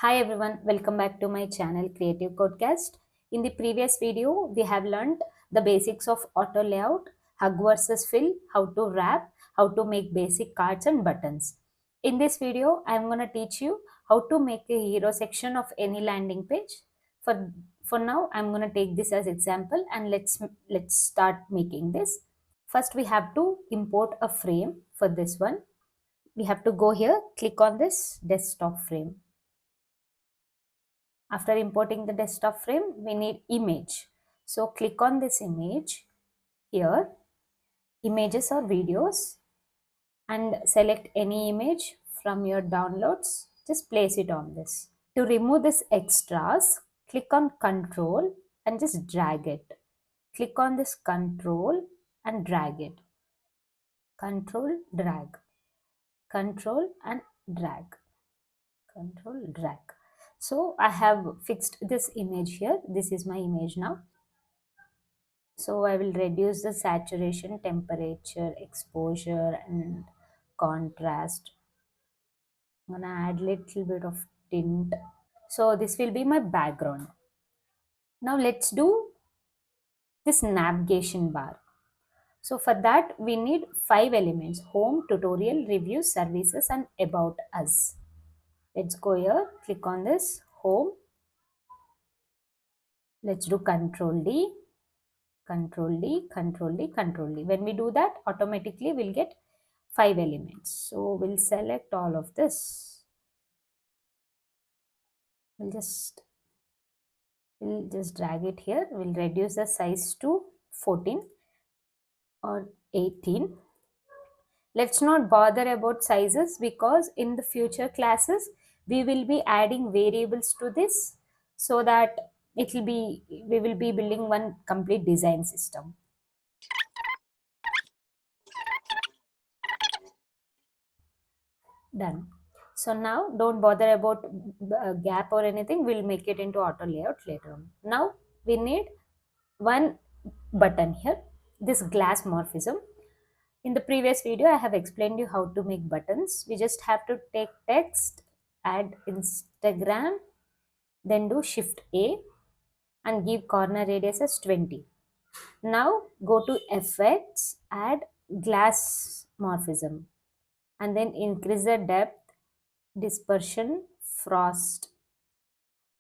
Hi everyone, welcome back to my channel Creative Codecast. In the previous video, we have learned the basics of auto layout, hug versus fill, how to wrap, how to make basic cards and buttons. In this video, I am going to teach you how to make a hero section of any landing page. For for now, I'm going to take this as example and let's start making this. First, we have to import a frame for this one. We have to go here, click on this desktop frame. After importing the desktop frame, we need image. So click on this image here, images or videos, and select any image from your downloads. Just place it on this. To remove this extras, click on control and just drag it. Click on this control and drag it. Control, drag. Control and drag. Control, drag. So I have fixed this image here. This is my image now. So I will reduce the saturation, temperature, exposure and contrast. I'm gonna add little bit of tint. So this will be my background. Now let's do this navigation bar. So for that we need 5 elements: home, tutorial, review, services and about us. Let's go here, click on this home. Let's do Control D, Control D, Control D, Control D. When we do that, automatically we'll get 5 elements. So we'll select all of this. We'll just drag it here. We'll reduce the size to 14 or 18. Let's not bother about sizes because in the future classes we will be adding variables to this so that we will be building one complete design system. Done. So now don't bother about gap or anything. We'll make it into auto layout later on. Now we need one button here, this glass morphism. In the previous video, I have explained you how to make buttons. We just have to take text, add Instagram, then do Shift A and give corner radius as 20. Now go to effects, add glass morphism and then increase the depth, dispersion, frost.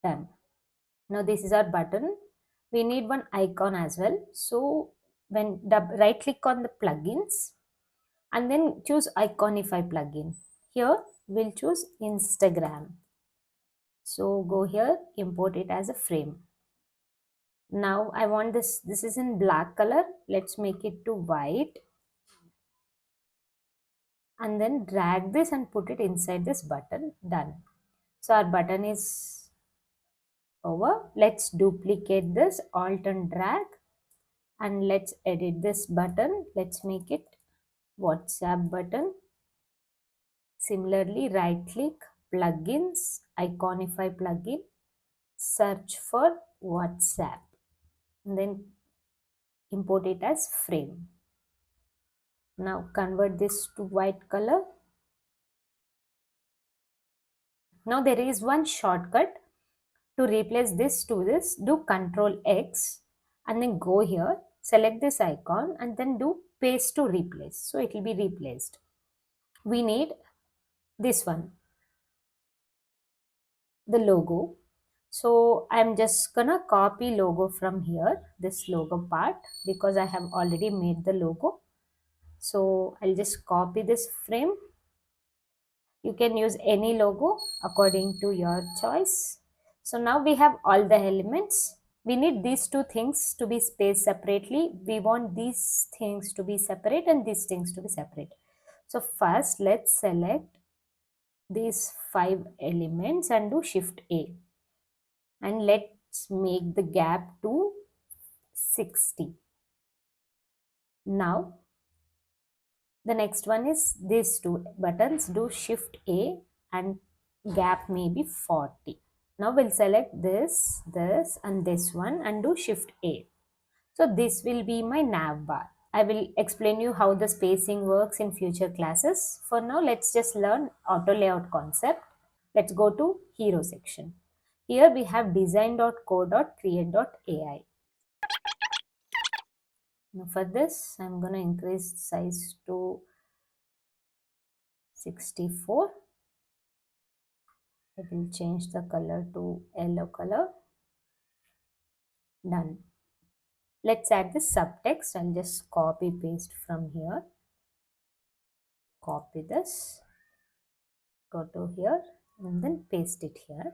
Done. Now this is our button. We need one icon as well. So when right click on the plugins and then choose iconify plugin. Here we'll choose Instagram. So go here, import it as a frame. Now I want this is in black color. Let's make it to white. And then drag this and put it inside this button. Done. So our button is over. Let's duplicate this, alt and drag, and let's edit this button. Let's make it WhatsApp button. Similarly, right click, plugins, iconify plugin, search for WhatsApp, and then import it as frame. Now convert this to white color. Now there is one shortcut to replace this to this. Do Control X and then go here, select this icon and then do paste to replace. So it will be replaced. We need this one, the logo. So I'm just gonna copy logo from here, this logo part, because I have already made the logo. So I'll just copy this frame. You can use any logo according to your choice. So now we have all the elements. We need these two things to be spaced separately. We want these things to be separate and these things to be separate. So first let's select these 5 elements and do Shift A. And let's make the gap to 60. Now the next one is these two buttons. Do Shift A and gap may be 40. Now we'll select this and this one and do Shift A. So this will be my nav bar. I will explain you how the spacing works in future classes. For now, let's just learn auto layout concept. Let's go to hero section. Here we have design.co.create.ai. Now for this, I'm going to increase size to 64. I will change the color to yellow color. Done. Let's add the subtext. I'll just copy paste from here. Copy this. Go to here and then paste it here.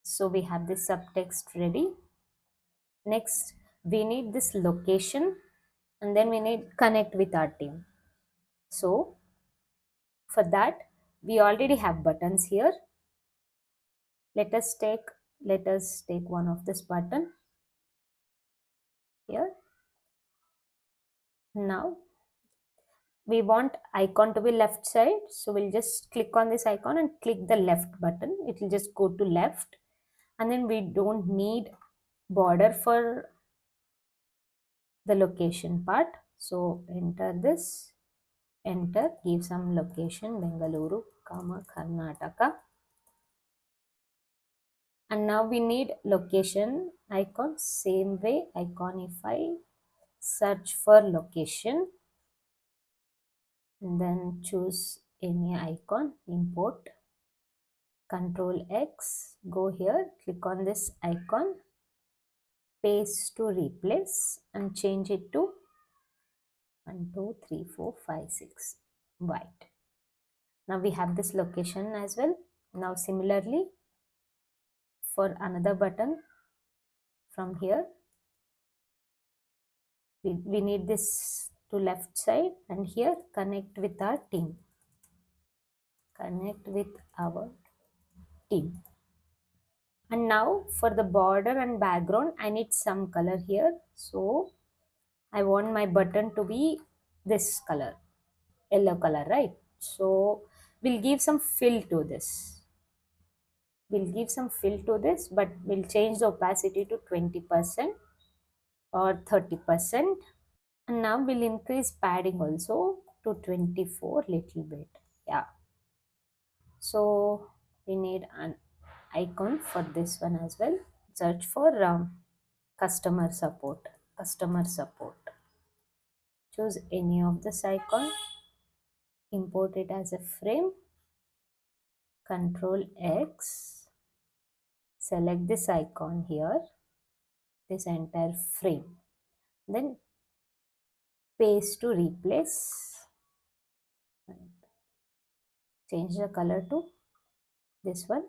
So we have this subtext ready. Next, we need this location and then we need connect with our team. So for that, we already have buttons here. Let us take one of this button here. Now we want icon to be left side, so we'll just click on this icon and click the left button. It will just go to left, and then we don't need border for the location part. So enter this, enter, give some location, Bengaluru, Karnataka. And now we need location icon. Same way, icon, if I search for location and then choose any icon, import, Control X, go here, click on this icon, paste to replace and change it to 1, 2, 3, 4, 5, 6, white. Now we have this location as well. Now similarly for another button from here, we need this to left side, and here connect with our team. Connect with our team. And now for the border and background, I need some color here. So I want my button to be this color, yellow color, right? So we'll give some fill to this. But we'll change the opacity to 20% or 30%. And now we'll increase padding also to 24 little bit. Yeah. So we need an icon for this one as well. Search for customer support. Choose any of this icon, import it as a frame, Control X, select this icon here, this entire frame, then paste to replace, change the color to this one.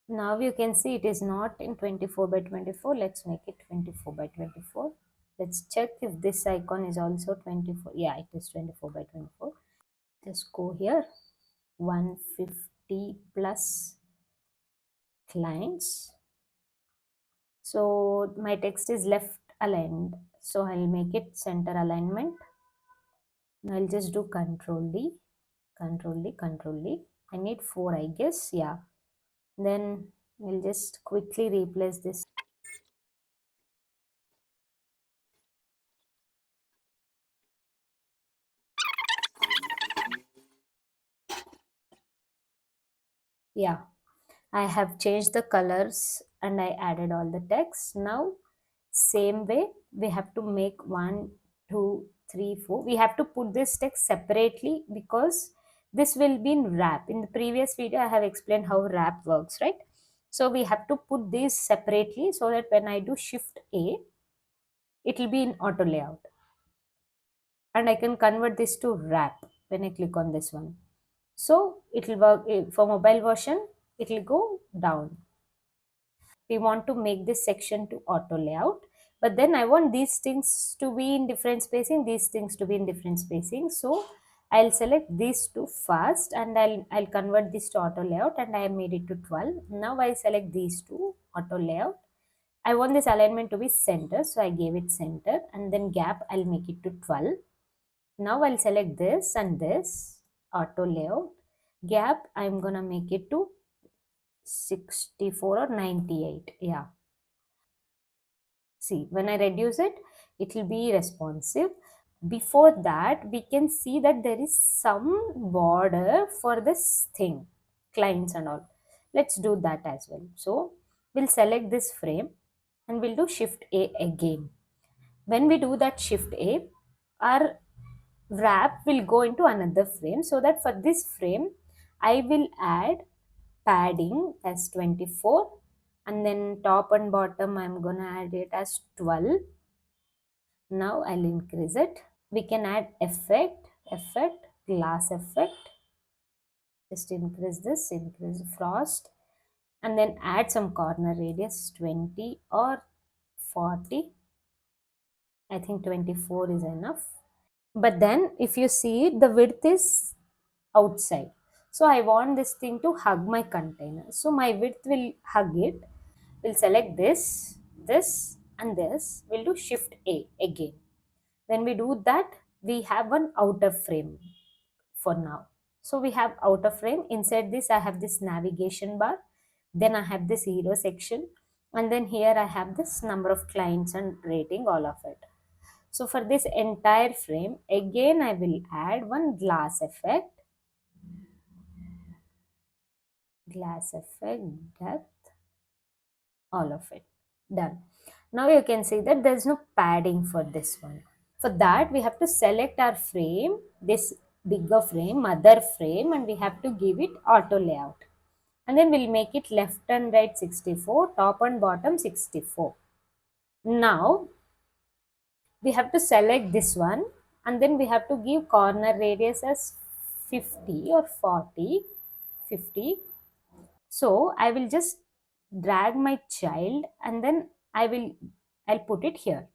Now you can see it is not in 24 by 24. Let's make it 24 by 24. Let's check if this icon is also 24. Yeah, it is 24 by 24. Just go here, 150 plus clients. So my text is left aligned, so I'll make it center alignment. Now I'll just do Control D. I need 4, I guess. Yeah, then we'll just quickly replace this. Yeah, I have changed the colors and I added all the text. Now same way we have to make 1, 2, 3, 4. We have to put this text separately because this will be in wrap. In the previous video I have explained how wrap works, right? So we have to put these separately so that when I do Shift A, it will be in auto layout, and I can convert this to wrap when I click on this one. So it will work for mobile version, it will go down. We want to make this section to auto layout, but then I want these things to be in different spacing, these things to be in different spacing. So I'll select these two first and I'll convert this to auto layout, and I made it to 12. Now I select these two, auto layout. I want this alignment to be center, so I gave it center, and then gap I'll make it to 12. Now I'll select this and this, auto layout. Gap I'm gonna make it to 64 or 98. Yeah. See, when I reduce it, it will be responsive. Before that, we can see that there is some border for this thing. clients and all. Let's do that as well. So we'll select this frame and we'll do shift A again. When we do that shift A, our wrap will go into another frame, so that for this frame I will add padding as 24, and then top and bottom I'm gonna add it as 12. Now I'll increase it. We can add effect, glass effect. Just increase this, increase frost, and then add some corner radius 20 or 40. I think 24 is enough. But then if you see, the width is outside. So I want this thing to hug my container. So my width will hug it. We'll select this, and this. We'll do shift A again. When we do that, we have one outer frame for now. So we have outer frame. Inside this, I have this navigation bar. Then I have this hero section. And then here I have this number of clients and rating, all of it. So for this entire frame, again I will add one glass effect, depth, all of it. Done. Now you can see that there is no padding for this one. For that, we have to select our frame, this bigger frame, mother frame, and we have to give it auto layout. And then we'll make it left and right 64, top and bottom 64. Now we have to select this one, and then we have to give corner radius as 50 or 40, 50. So I will just drag my child, and then I'll put it here.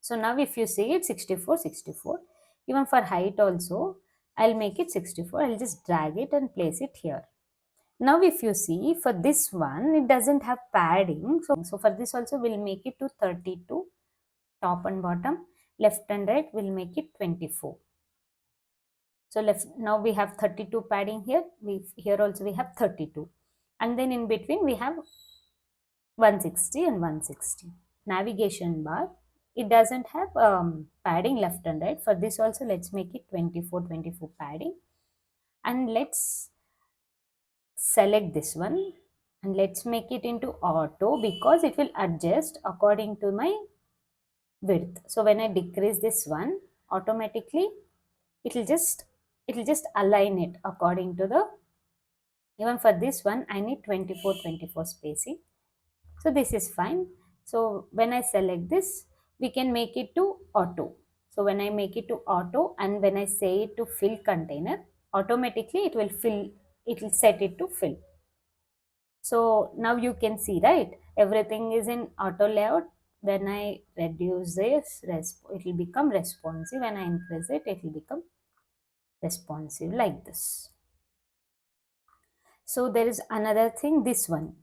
So now if you see it 64, 64, even for height also, I'll make it 64. I'll just drag it and place it here. Now if you see, for this one, it doesn't have padding. So for this also, we'll make it to 32, top and bottom. Left and right, we'll make it 24. So left, now we have 32 padding here. Here also we have 32. And then in between, we have 160 and 160. Navigation bar, it doesn't have padding left and right. For this also, let's make it 24, 24 padding. And let's select this one and let's make it into auto, because it will adjust according to my width. So when I decrease this one, automatically it will just align it according to the, even for this one I need 24, 24 spacing. So this is fine. So when I select this, we can make it to auto. So when I make it to auto and when I say it to fill container, automatically it will fill, it will set it to fill. So now you can see, right? Everything is in auto layout. When I reduce this, it will become responsive. When I increase it, it will become responsive like this. So there is another thing, this one.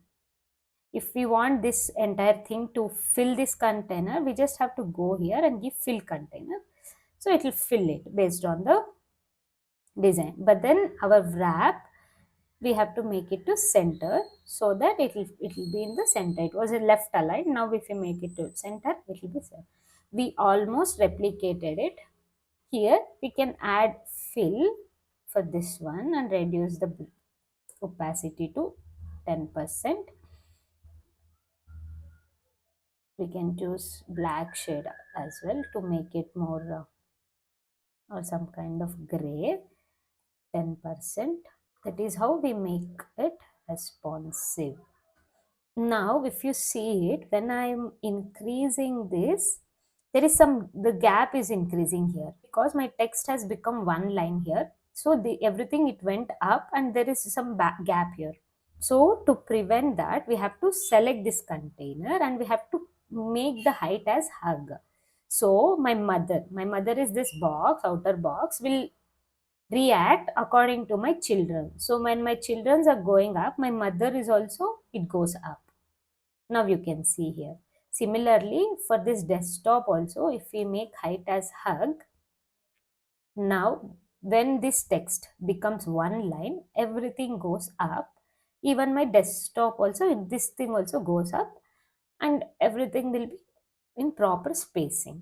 If we want this entire thing to fill this container, we just have to go here and give fill container. So it will fill it based on the design. But then our wrap, we have to make it to center so that it will be in the center. It was a left aligned. Now if we make it to center, it will be center. We almost replicated it. Here we can add fill for this one and reduce the opacity to 10%. We can choose black shade as well to make it more or some kind of gray, 10%. That is how we make it responsive. Now if you see it, when I'm increasing this, there is the gap is increasing here because my text has become one line here. So everything it went up and there is some gap here. So to prevent that, we have to select this container and we have to make the height as hug. So my mother is this box, outer box will react according to my children. So when my children are going up, my mother is also, it goes up. Now you can see here. Similarly, for this desktop also, if we make height as hug, now when this text becomes one line, everything goes up. Even my desktop also, this thing also goes up and everything will be in proper spacing.